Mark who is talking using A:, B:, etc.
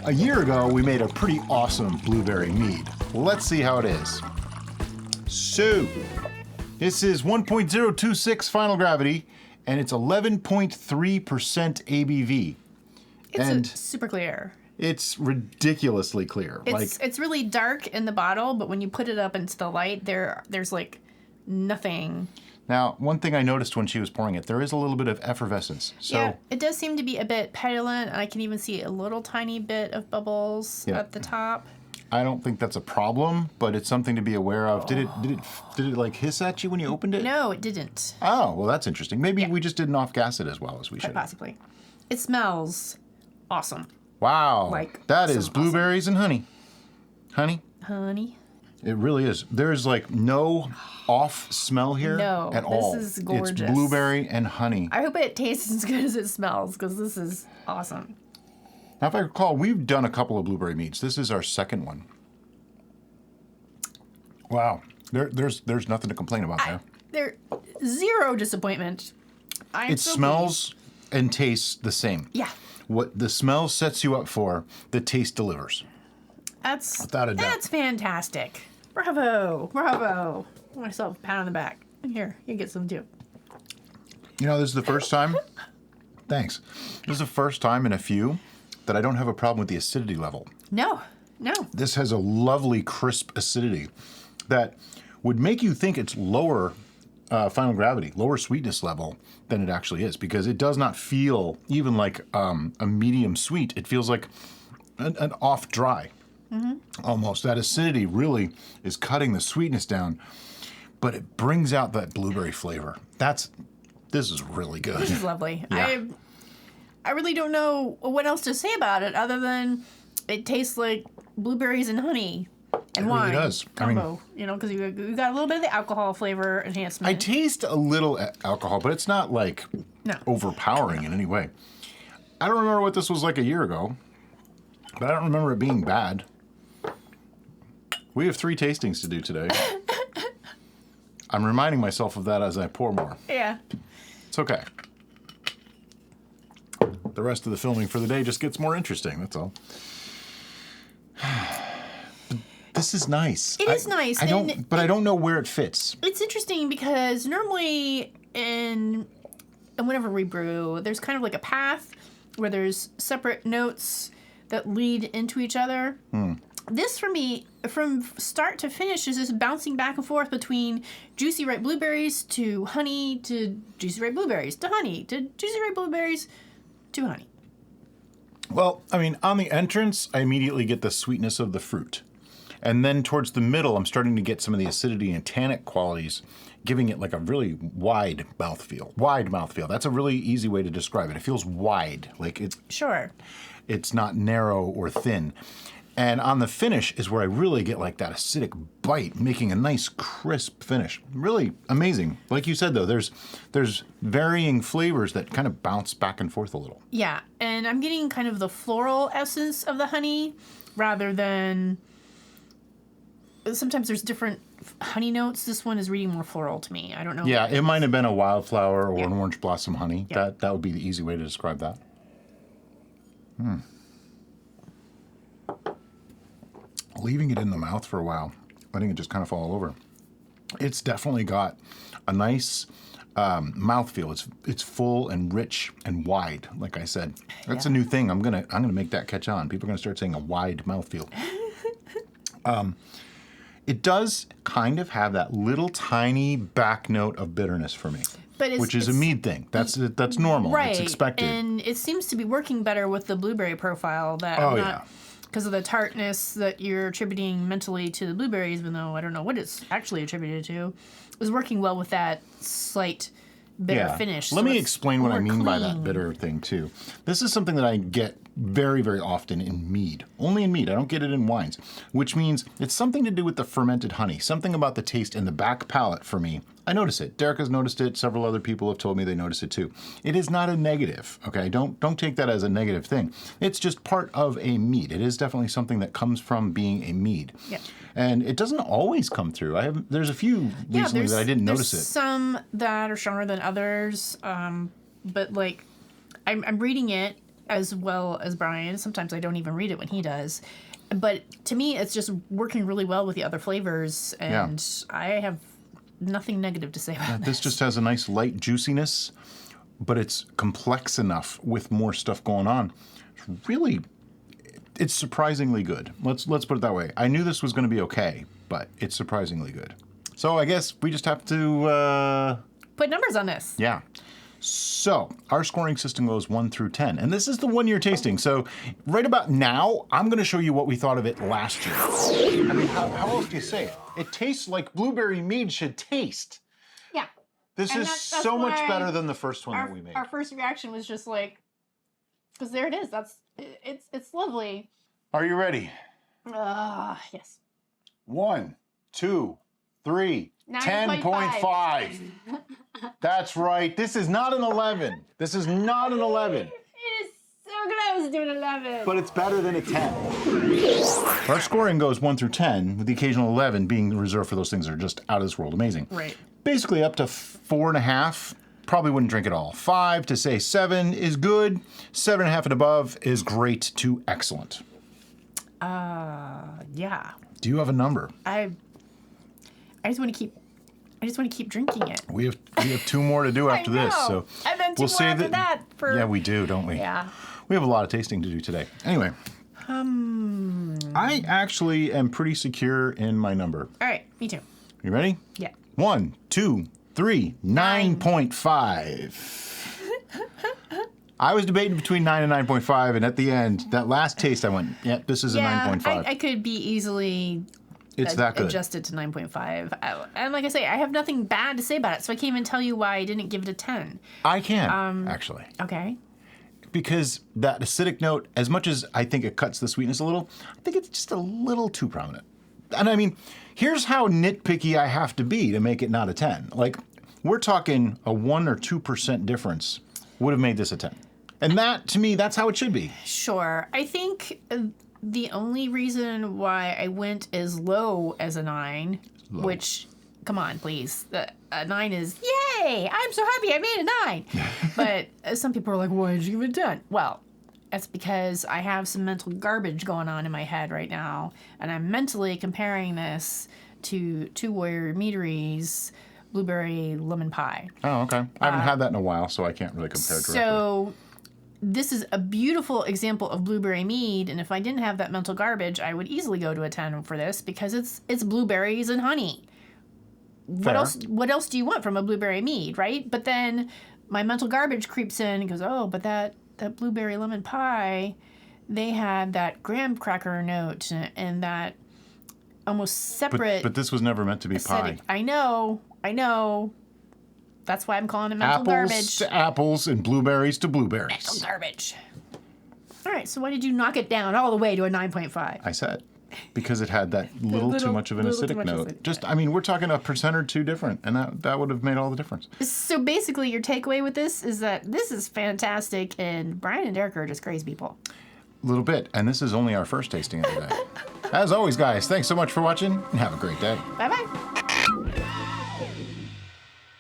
A: A year ago, we made a pretty awesome blueberry mead. Let's see how it is. So, this is 1.026 final gravity, and it's 11.3% ABV.
B: It's super clear.
A: It's ridiculously clear.
B: It's really dark in the bottle, but when you put it up into the light, there's like nothing.
A: Now, one thing I noticed when she was pouring it, there is a little bit of effervescence. So
B: yeah, it does seem to be a bit petulant, and I can even see a little tiny bit of bubbles at the top.
A: I don't think that's a problem, but it's something to be aware of. Did it like hiss at you when you opened it?
B: No, it didn't.
A: Oh, well, that's interesting. Maybe we just didn't off-gas it as well as we should.
B: Possibly. It smells awesome.
A: Wow. That is blueberries and honey. Honey?
B: Honey.
A: It really is. There's like no off smell here at all.
B: This is gorgeous.
A: It's blueberry and honey.
B: I hope it tastes as good as it smells, because this is awesome.
A: Now, if I recall, we've done a couple of blueberry meads. This is our second one. Wow. There's nothing to complain about there.
B: There's zero disappointment.
A: It smells and tastes the same.
B: Yeah.
A: What the smell sets you up for, the taste delivers. Without a doubt.
B: That's fantastic. Bravo. Bravo. I want myself a pat on the back. Here, you get some too.
A: You know, this is the first time. Thanks. This is the first time in a few that I don't have a problem with the acidity level.
B: No.
A: This has a lovely crisp acidity that would make you think it's lower final gravity, lower sweetness level than it actually is, because it does not feel even like a medium sweet. It feels like an off dry. Almost. That acidity really is cutting the sweetness down, but it brings out that blueberry flavor. This is really good.
B: This is lovely.
A: Yeah.
B: I really don't know what else to say about it other than it tastes like blueberries and honey and wine.
A: It really does.
B: Combo, because you got a little bit of the alcohol flavor enhancement.
A: I taste a little alcohol, but it's not like overpowering in any way. I don't remember what this was like a year ago, but I don't remember it being bad. We have 3 tastings to do today. I'm reminding myself of that as I pour more.
B: Yeah.
A: It's okay. The rest of the filming for the day just gets more interesting, that's all. This is nice.
B: It is nice.
A: I don't know where it fits.
B: It's interesting because normally in whenever we brew, there's kind of like a path where there's separate notes that lead into each other. This, for me, from start to finish, is just bouncing back and forth between juicy ripe blueberries to honey to juicy ripe blueberries to honey to juicy ripe blueberries to honey.
A: Well, I mean, on the entrance, I immediately get the sweetness of the fruit. And then towards the middle, I'm starting to get some of the acidity and tannic qualities, giving it like a really wide mouthfeel. Wide mouthfeel. That's a really easy way to describe it. It feels wide. Like it's...
B: Sure.
A: It's not narrow or thin. And on the finish is where I really get like that acidic bite, making a nice crisp finish. Really amazing. Like you said, though, there's varying flavors that kind of bounce back and forth a little.
B: Yeah, and I'm getting kind of the floral essence of the honey rather than... Sometimes there's different honey notes. This one is reading more floral to me. I don't know.
A: Yeah, it might have been a wildflower or an orange blossom honey. Yeah. That would be the easy way to describe that. Leaving it in the mouth for a while, letting it just kind of fall over. It's definitely got a nice mouthfeel. It's full and rich and wide, like I said. That's a new thing. I'm gonna make that catch on. People are gonna start saying a wide mouthfeel. It does kind of have that little tiny back note of bitterness for me, which is a mead thing. That's normal.
B: Right.
A: It's expected.
B: And it seems to be working better with the blueberry profile. Because of the tartness that you're attributing mentally to the blueberries, even though I don't know what it's actually attributed to, is working well with that slight bitter finish.
A: Let me explain what I mean by that bitter thing, too. This is something that I get very, very often in mead. Only in mead. I don't get it in wines, which means it's something to do with the fermented honey, something about the taste in the back palate for me. I notice it. Derek has noticed it. Several other people have told me they notice it too. It is not a negative, okay? Don't take that as a negative thing. It's just part of a mead. It is definitely something that comes from being a mead.
B: Yeah.
A: And it doesn't always come through. There's a few recently that I didn't notice it.
B: Some that are stronger than others, but like I'm reading it as well as Brian. Sometimes I don't even read it when he does. But to me, it's just working really well with the other flavors, and I have nothing negative to say about
A: This just has a nice light juiciness, but it's complex enough with more stuff going on. Really, it's surprisingly good. Let's put it that way. I knew this was going to be okay, but it's surprisingly good. So I guess we just have to
B: Put numbers on this.
A: Yeah. So our scoring system goes 1 through 10, and this is the one you're tasting. So right about now, I'm going to show you what we thought of it last year. I mean, how else do you say it? It tastes like blueberry mead should taste.
B: Yeah.
A: This
B: And
A: is
B: that's
A: so much
B: why
A: better than the first one that we made.
B: Our first reaction was just like, because there it is. It's lovely.
A: Are you ready?
B: Yes.
A: 1, 2, 3, 10.5. That's right. This is not an 11. This is not an 11.
B: It is so close to an 11.
A: But it's better than a 10. Our scoring goes 1 through 10, with the occasional 11 being reserved for those things that are just out of this world amazing.
B: Right.
A: Basically up to 4.5, probably wouldn't drink it all. 5 to say 7 is good. 7.5 and above is great to excellent.
B: Yeah.
A: Do you have a number?
B: I just want to keep drinking it.
A: We have 2 more to do after this, so
B: and then 2
A: we'll
B: more
A: save
B: after
A: it.
B: that. For
A: Yeah, we do, don't we?
B: Yeah.
A: We have a lot of tasting to do today. Anyway. I actually am pretty secure in my number.
B: All right, me too.
A: You ready?
B: Yeah.
A: 1, 2, 3, 9.5. I was debating between 9 and 9.5, and at the end, that last taste, I went, yeah, this is a 9.5.
B: I could be easily
A: It's that good.
B: adjusted to 9.5. And like I say, I have nothing bad to say about it, so I can't even tell you why I didn't give it a 10.
A: I can, actually.
B: Okay.
A: Because that acidic note, as much as I think it cuts the sweetness a little, I think it's just a little too prominent. And I mean, here's how nitpicky I have to be to make it not a 10. Like, we're talking a 1 or 2% difference would have made this a 10. And that, to me, that's how it should be.
B: Sure. I think the only reason why I went as low as a 9, which, come on, please, a 9 is, yay, I'm so happy I made a 9. But some people are like, why did you give it a 10? Well, that's because I have some mental garbage going on in my head right now, and I'm mentally comparing this to Two Warrior Meadery's blueberry lemon pie.
A: Oh, okay. I haven't had that in a while, so I can't really compare directly.
B: So this is a beautiful example of blueberry mead, and if I didn't have that mental garbage, I would easily go to a 10 for this because it's blueberries and honey.
A: Fair.
B: What else do you want from a blueberry mead, right? But then my mental garbage creeps in and goes, oh, but that blueberry lemon pie, they had that graham cracker note and that almost separate.
A: But this was never meant to be pie.
B: I know. That's why I'm calling it mental
A: Apples
B: garbage.
A: to apples and blueberries to blueberries.
B: Mental garbage. All right, so why did you knock it down all the way to a 9.5?
A: I said, because it had that little too much of an acidic note. Just, I mean, we're talking a percent or 2 different, and that would have made all the difference.
B: So basically, your takeaway with this is that this is fantastic, and Brian and Derek are just crazy people.
A: A little bit, and this is only our first tasting of the day. As always, guys, thanks so much for watching, and have a great day.
B: Bye-bye.